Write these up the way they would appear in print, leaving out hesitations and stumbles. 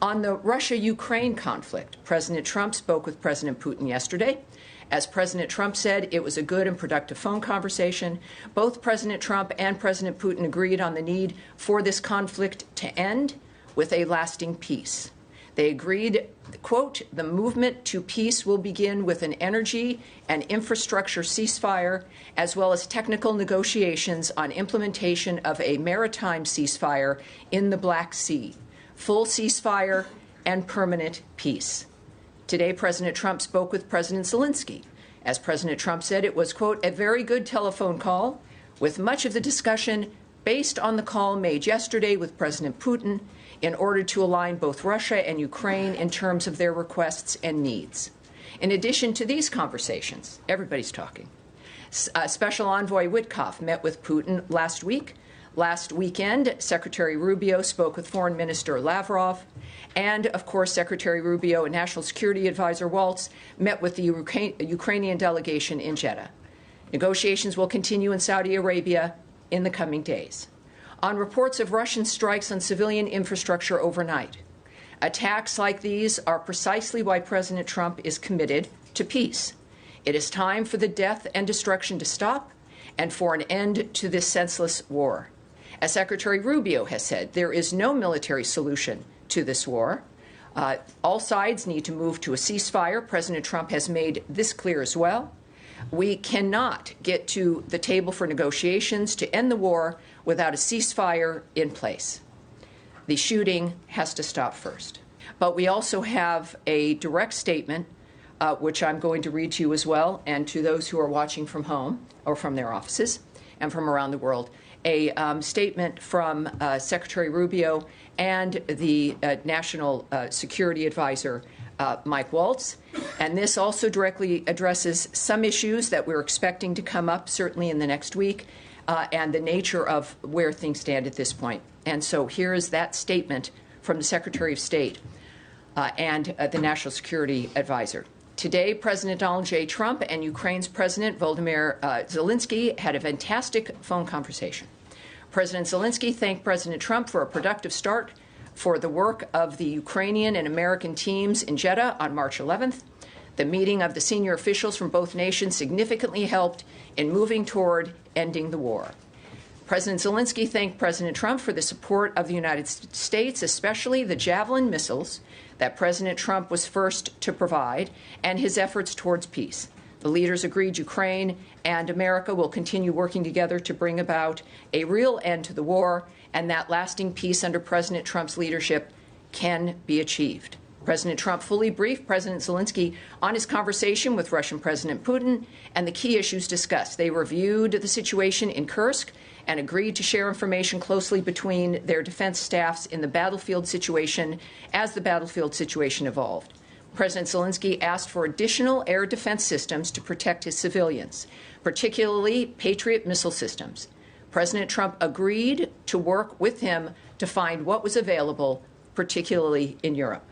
On the Russia-Ukraine conflict, President Trump spoke with President Putin yesterday. As President Trump said, it was a good and productive phone conversation. Both President Trump and President Putin agreed on the need for this conflict to end with a lasting peace. They agreed, quote, the movement to peace will begin with an energy and infrastructure ceasefire, as well as technical negotiations on implementation of a maritime ceasefire in the Black Sea, full ceasefire and permanent peace. Today, President Trump spoke with President Zelensky. As President Trump said, it was, quote, a very good telephone call, with much of the discussion based on the call made yesterday with President Putin in order to align both Russia and Ukraine in terms of their requests and needs. In addition to these conversations, everybody's talking. Special Envoy Witkoff met with Putin last week. Last weekend, Secretary Rubio spoke with Foreign Minister Lavrov. And, of course, Secretary Rubio and National Security Advisor Waltz met with the Ukrainian delegation in Jeddah. Negotiations will continue in Saudi Arabia in the coming days. On reports of Russian strikes on civilian infrastructure overnight, attacks like these are precisely why President Trump is committed to peace. It is time for the death and destruction to stop and for an end to this senseless war. As Secretary Rubio has said, there is no military solution to this war. All sides need to move to a ceasefire. President Trump has made this clear as well. We cannot get to the table for negotiations to end the war without a ceasefire in place. The shooting has to stop first. But we also have a direct statement, which I'm going to read to you as well, and to those who are watching from home or from their offices and from around the world, a statement from Secretary Rubio and the National Security Advisor, Mike Waltz. And this also directly addresses some issues that we're expecting to come up, certainly in the next week, and the nature of where things stand at this point. And so here is that statement from the Secretary of State and the National Security Advisor. Today, President Donald J. Trump and Ukraine's President Volodymyr Zelensky had a fantastic phone conversation. President Zelensky thanked President Trump for a productive start for the work of the Ukrainian and American teams in Jeddah on March 11th. The meeting of the senior officials from both nations significantly helped in moving toward ending the war. President Zelensky thanked President Trump for the support of the United States, especially the Javelin missiles that President Trump was first to provide, and his efforts towards peace. The leaders agreed Ukraine and America will continue working together to bring about a real end to the war, and that lasting peace under President Trump's leadership can be achieved. President Trump fully briefed President Zelensky on his conversation with Russian President Putin and the key issues discussed. They reviewed the situation in Kursk and agreed to share information closely between their defense staffs in the battlefield situation as the battlefield situation evolved. President Zelensky asked for additional air defense systems to protect his civilians, particularly Patriot missile systems. President Trump agreed to work with him to find what was available, particularly in Europe.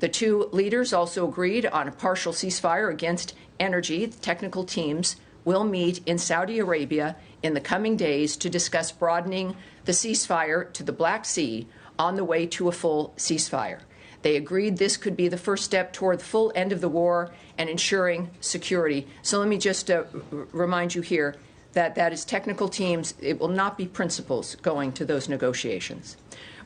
The two leaders also agreed on a partial ceasefire against energy. The technical teams will meet in Saudi Arabia in the coming days to discuss broadening the ceasefire to the Black Sea on the way to a full ceasefire. They agreed this could be the first step toward the full end of the war and ensuring security. So let me just remind you here that that is technical teams. It will not be principals going to those negotiations.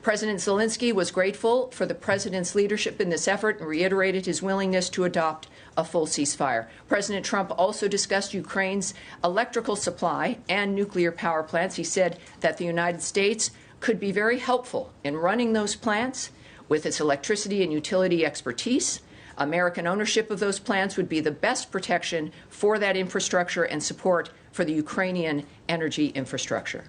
President Zelensky was grateful for the president's leadership in this effort and reiterated his willingness to adopt a full ceasefire. President Trump also discussed Ukraine's electrical supply and nuclear power plants. He said that the United States could be very helpful in running those plants with its electricity and utility expertise. American ownership of those plants would be the best protection for that infrastructure and support for the Ukrainian energy infrastructure.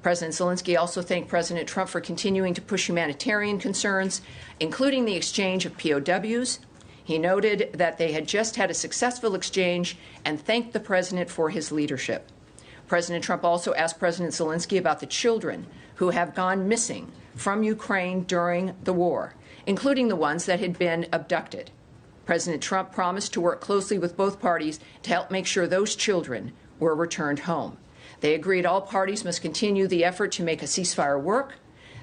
President Zelensky also thanked President Trump for continuing to push humanitarian concerns, including the exchange of POWs. He noted that they had just had a successful exchange and thanked the president for his leadership. President Trump also asked President Zelensky about the children who have gone missing from Ukraine during the war, including the ones that had been abducted. President Trump promised to work closely with both parties to help make sure those children were returned home. They agreed all parties must continue the effort to make a ceasefire work.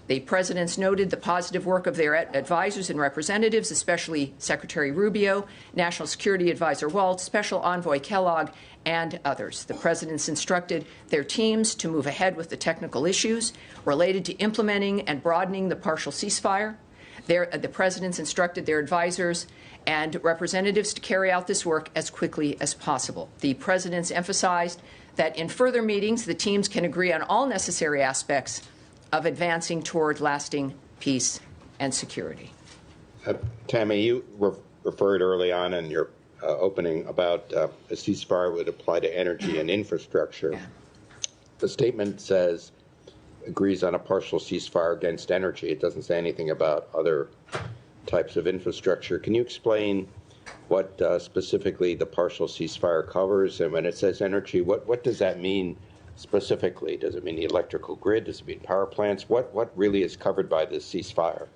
The presidents noted the positive work of their advisors and representatives, especially Secretary Roubio, National Security Advisor Waltz, Special Envoy Kellogg, and others. The presidents instructed their teams to move ahead with the technical issues related to implementing and broadening the partial ceasefire. The presidents instructed their advisors and representatives to carry out this work as quickly as possible. The presidents emphasized that in further meetings, the teams can agree on all necessary aspects of advancing toward lasting peace and security. Tammy, you referred early on in your opening about a ceasefire would apply to energy and infrastructure. Yeah. The statement says agrees on a partial ceasefire against energy. It doesn't say anything about other types of infrastructure. Can you explain what specifically the partial ceasefire covers? And when it says energy, what does that mean specifically? Does it mean the electrical grid? Does it mean power plants? What really is covered by this ceasefire?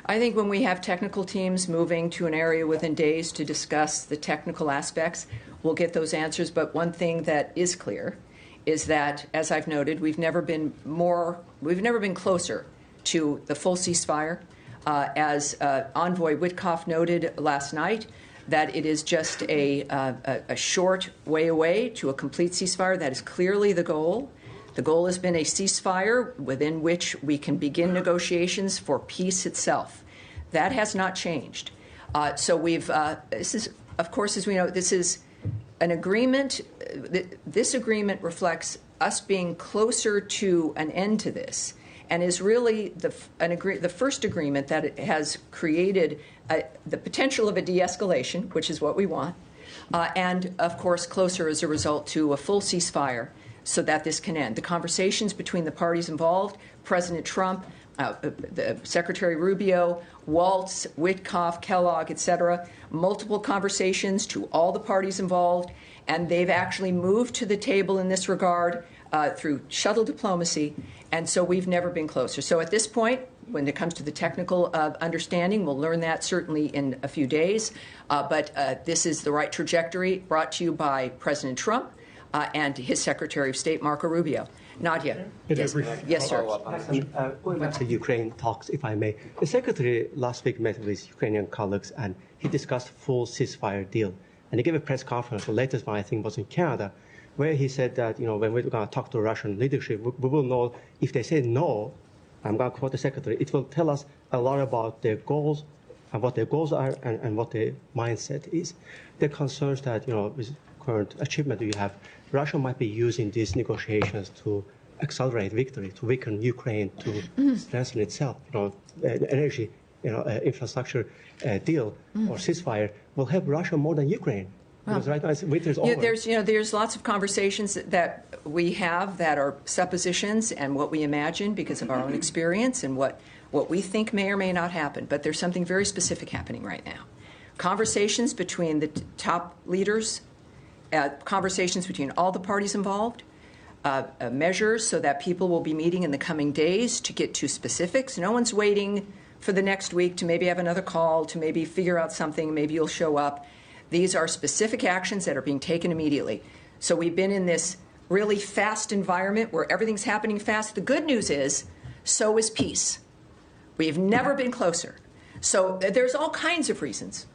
I think when we have technical teams moving to an area within days to discuss the technical aspects, we'll get those answers. But one thing that is clear is that, as I've noted, we've never been closer to the full ceasefire. As Envoy Witkoff noted last night, that it is just a short way away to a complete ceasefire. That is clearly the goal. The goal has been a ceasefire within which we can begin negotiations for peace itself. That has not changed. So this is, of course, as we know, this is an agreement. This agreement reflects us being closer to an end to this, and is really the first agreement that has created the potential of a de-escalation, which is what we want, and, of course, closer as a result to a full ceasefire so that this can end. The conversations between the parties involved, President Trump, the Secretary Roubio, Waltz, Witkoff, Kellogg, etc., multiple conversations to all the parties involved, and they've actually moved to the table in this regard through shuttle diplomacy, and so we've never been closer. So at this point, when it comes to the technical understanding, we'll learn that certainly in a few days, but this is the right trajectory brought to you by President Trump and his Secretary of State, Marco Rubio. Nadia. Yes, yes, sir. Going back to Ukraine talks, if I may. The Secretary last week met with Ukrainian colleagues, and he discussed full ceasefire deal. And he gave a press conference, the latest one I think was in Canada, where he said that, when we're going to talk to Russian leadership, we will know if they say no, I'm going to quote the Secretary, it will tell us a lot about their goals and what their goals are and what their mindset is. The concerns that, with current achievement you have, Russia might be using these negotiations to accelerate victory, to weaken Ukraine, to strengthen itself. Energy, infrastructure deal or ceasefire will help Russia more than Ukraine. Because right now winter's over. There's lots of conversations that we have that are suppositions and what we imagine because of our own experience and what we think may or may not happen. But there's something very specific happening right now. Conversations between the top leaders, conversations between all the parties involved, measures so that people will be meeting in the coming days to get to specifics. No one's waiting for the next week to maybe have another call, to maybe figure out something, maybe you'll show up. These are specific actions that are being taken immediately. So we've been in this really fast environment where everything's happening fast. The good news is, so is peace. We've never been closer. So there's all kinds of reasons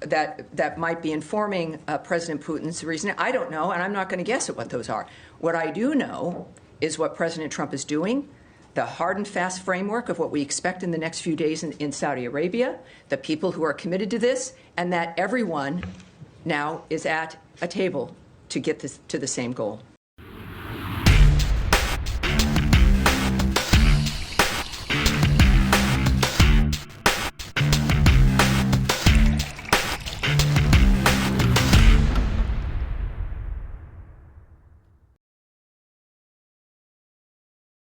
that might be informing President Putin's reasoning. I don't know, and I'm not going to guess at what those are. What I do know is what President Trump is doing, the hard and fast framework of what we expect in the next few days in Saudi Arabia, the people who are committed to this, and that everyone now is at a table to get this to the same goal.